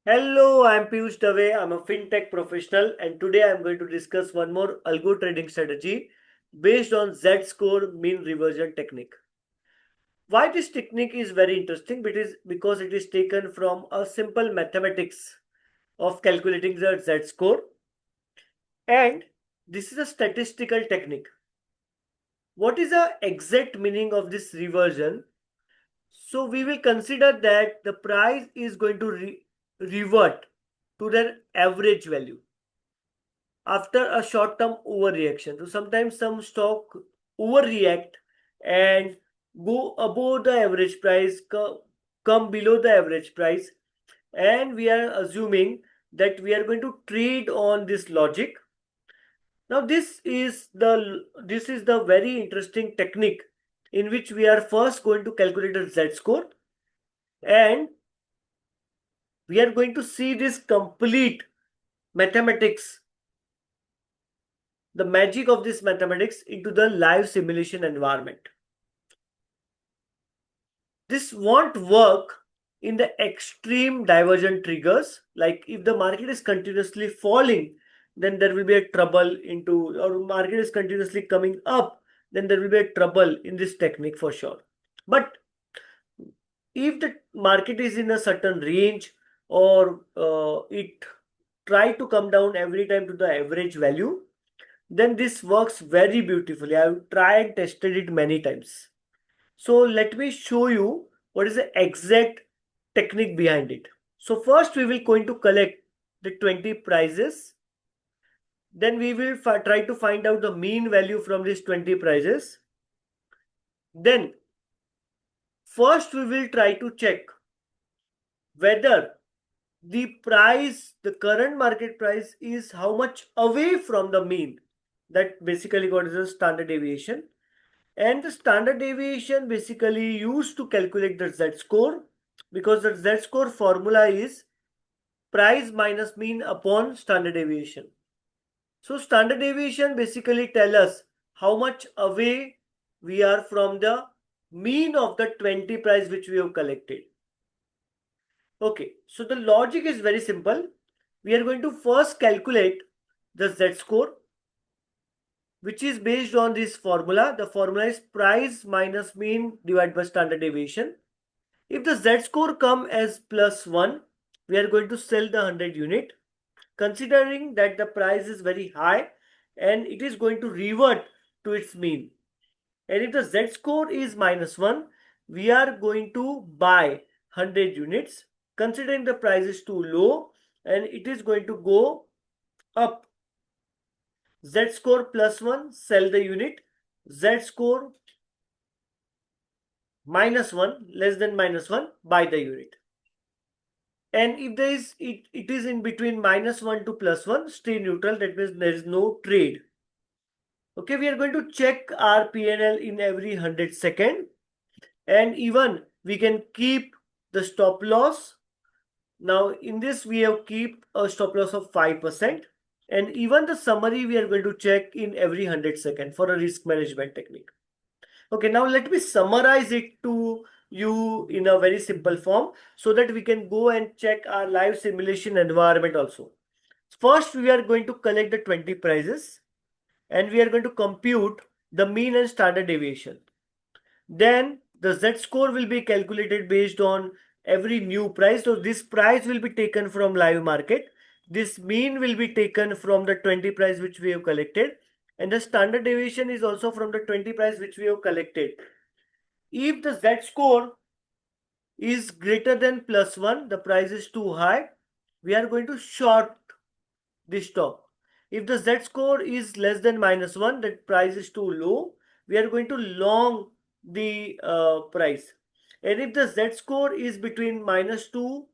Hello, I'm Piyush Dave. I'm a fintech professional, and today I'm going to discuss one more algo trading strategy based on Z-Score Mean Reversion technique. Why this technique is very interesting? Because it is taken from a simple mathematics of calculating the Z-Score, and this is a statistical technique. What is the exact meaning of this reversion? So we will consider that the price is going to revert to their average value after a short term overreaction. So sometimes some stock overreact and go above the average price, come below the average price, and we are assuming that we are going to trade on this logic. Now this is the very interesting technique in which we are first going to calculate the Z score, and we are going to see this complete mathematics, the magic of this mathematics into the live simulation environment. This won't work in the extreme divergent triggers. Like if the market is continuously falling, then there will be a trouble into, or market is continuously coming up, then there will be a trouble in this technique for sure. But if the market is in a certain range, or it try to come down every time to the average value, then this works very beautifully. I've tried and tested it many times. So let me show you what is the exact technique behind it. So first we will going to collect the 20 prices. Then we will try to find out the mean value from these 20 prices. Then first we will try to check whether the price, the current market price, is how much away from the mean. That basically what is the standard deviation. And the standard deviation basically used to calculate the Z score, because the Z score formula is price minus mean upon standard deviation. So standard deviation basically tell us how much away we are from the mean of the 20 price which we have collected. Okay, so the logic is very simple. We are going to first calculate the Z score, which is based on this formula. The formula is price minus mean divided by standard deviation. If the Z score come as +1, we are going to sell the 100 unit, considering that the price is very high and it is going to revert to its mean. And if the Z score is -1, we are going to buy 100 units, considering the price is too low and it is going to go up. Z score +1, sell the unit. Z score -1, less than -1, buy the unit. And if there is it is in between -1 to +1, stay neutral. That means there is no trade. Okay, we are going to check our PNL in every 100 second, and even we can keep the stop loss. Now in this we have keep a stop loss of 5%, and even the summary we are going to check in every 100 second for a risk management technique. Okay, now let me summarize it to you in a very simple form so that we can go and check our live simulation environment also. First, we are going to collect the 20 prices and we are going to compute the mean and standard deviation. Then the Z score will be calculated based on every new price. So this price will be taken from live market. This mean will be taken from the 20 price which we have collected. And the standard deviation is also from the 20 price which we have collected. If the Z score is greater than +1, the price is too high, we are going to short this stock. If the Z score is less than -1, that price is too low, we are going to long the price. And if the Z score is between -2,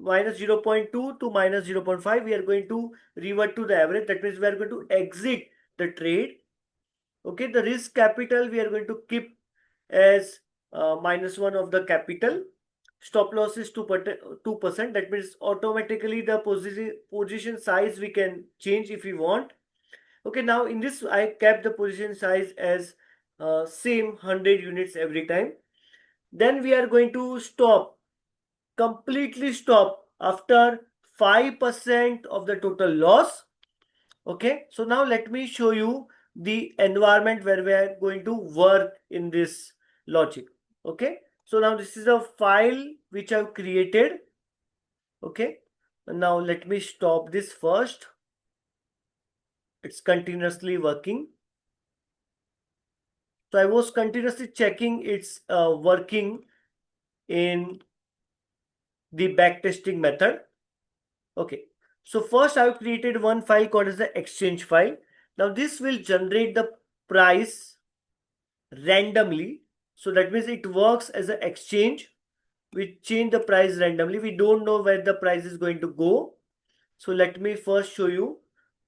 -0.2 to -0.5, we are going to revert to the average. That means we are going to exit the trade. Okay, the risk capital we are going to keep as -1 of the capital. Stop loss is 2%. That means automatically the position size we can change if we want. Okay, now in this I kept the position size as same 100 units every time. Then we are going to stop, completely stop after 5% of the total loss. Okay, so now let me show you the environment where we are going to work in this logic. Okay, so now this is a file which I've created. Okay, now let me stop this first. It's continuously working. So I was continuously checking it's working in the backtesting method. Okay, so first I've created one file called as the exchange file. Now this will generate the price randomly. So that means it works as an exchange. We change the price randomly. We don't know where the price is going to go. So let me first show you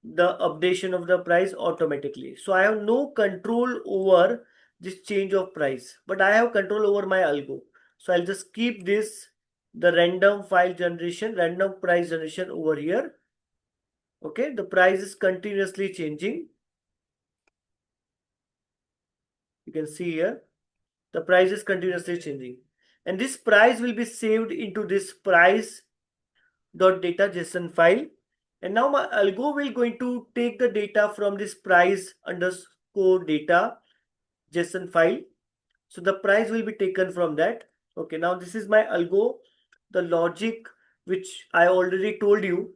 the updation of the price automatically. So I have no control over this change of price, but I have control over my algo. So I'll just keep this, the random file generation, random price generation over here. Okay, the price is continuously changing. You can see here, the price is continuously changing. And this price will be saved into this price.data JSON file. And now my algo will going to take the data from this price underscore data JSON file. So the price will be taken from that. Okay, now this is my algo, the logic which I already told you.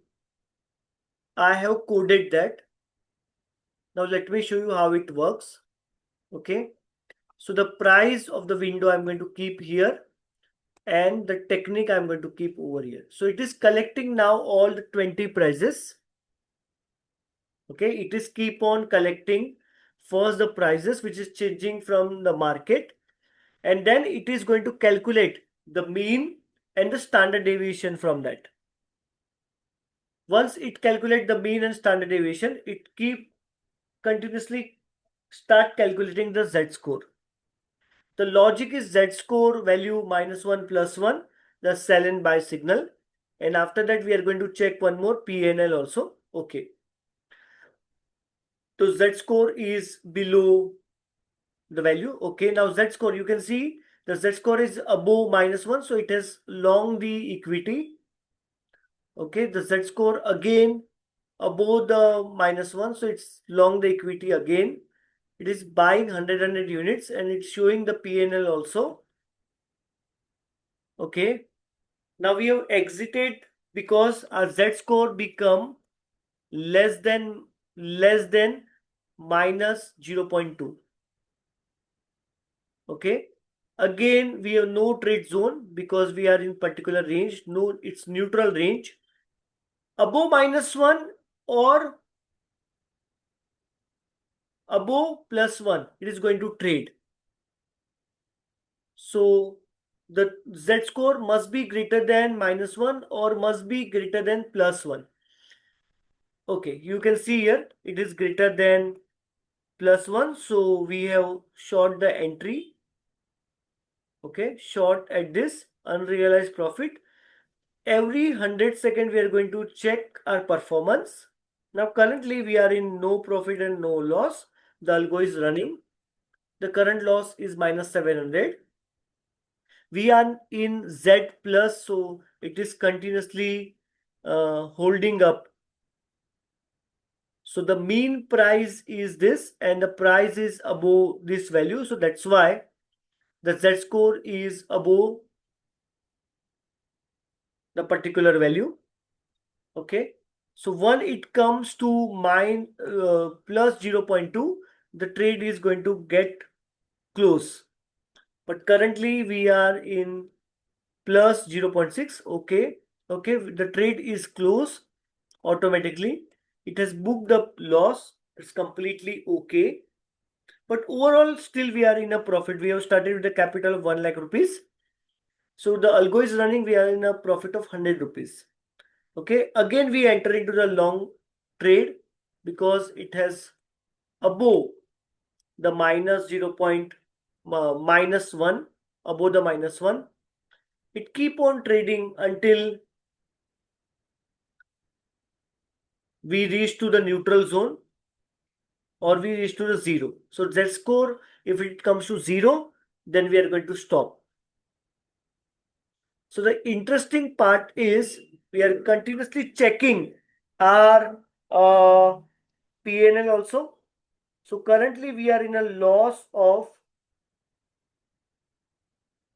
I have coded that. Now let me show you how it works. Okay, so the price of the window I'm going to keep here, and the technique I'm going to keep over here. So it is collecting now all the 20 prices. Okay, it is keep on collecting first the prices which is changing from the market, and then it is going to calculate the mean and the standard deviation from that. Once it calculate the mean and standard deviation, it keep continuously start calculating the Z-score. The logic is Z-score value -1 +1, the sell and buy signal. And after that, we are going to check one more PNL also. Okay. So Z-score is below the value. Okay. Now Z-score, you can see the Z-score is above -1. So it has long the equity. Okay. The Z-score again above the -1. So it's long the equity again. It is buying 100 units and it's showing the PNL also. Okay. Now we have exited because our Z-score become less than -0.2. Okay. Again, we have no trade zone because we are in particular range. No, it's neutral range. Above -1 or above +1, it is going to trade. So the Z-score must be greater than -1 or must be greater than +1. Okay, you can see here it is greater than +1. So we have short the entry. Okay, short at this unrealized profit. Every 100 seconds we are going to check our performance. Now currently we are in no profit and no loss. The algo is running. The current loss is -700. We are in Z plus, so it is continuously holding up. So the mean price is this and the price is above this value. So that's why the Z-score is above the particular value. Okay. So when it comes to plus 0.2, the trade is going to get close. But currently we are in plus 0.6. Okay. Okay. The trade is close automatically. It has booked the loss. It's completely okay. But overall, still we are in a profit. We have started with a capital of 1 lakh rupees. So the algo is running. We are in a profit of 100 rupees. Okay. Again, we enter into the long trade because it has above the -1, above the -1. It keep on trading until we reach to the neutral zone or we reach to the 0. So Z-score, if it comes to 0, then we are going to stop. So the interesting part is we are continuously checking our PNL also. So currently we are in a loss of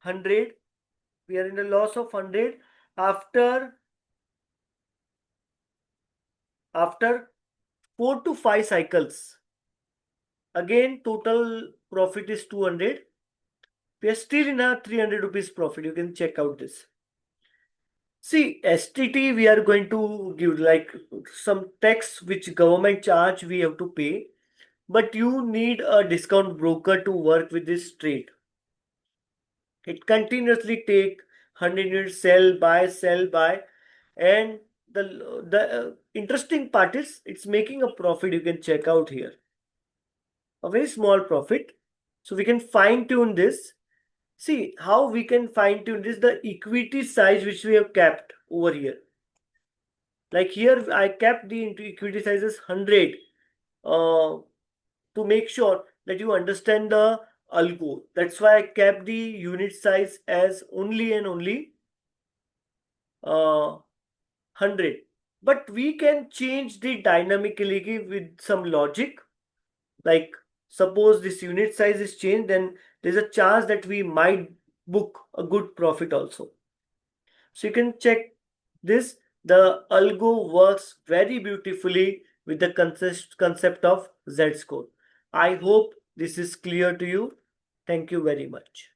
100. We are in a loss of 100 after 4 to 5 cycles. Again, total profit is 200. We are still in a 300 rupees profit. You can check out this. See, STT, we are going to give like some tax which government charge we have to pay, but you need a discount broker to work with this trade. It continuously take 100 units, sell, buy, and the interesting part is it's making a profit. You can check out here, a very small profit. So we can fine tune this. See how we can fine tune this, the equity size which we have kept over here. Like here, I kept the equity size as 100 to make sure that you understand the ALGO. That's why I kept the unit size as only and only 100. But we can change the dynamically with some logic. Like suppose this unit size is changed, then there's a chance that we might book a good profit also. So you can check this. The algo works very beautifully with the concept of Z-score. I hope this is clear to you. Thank you very much.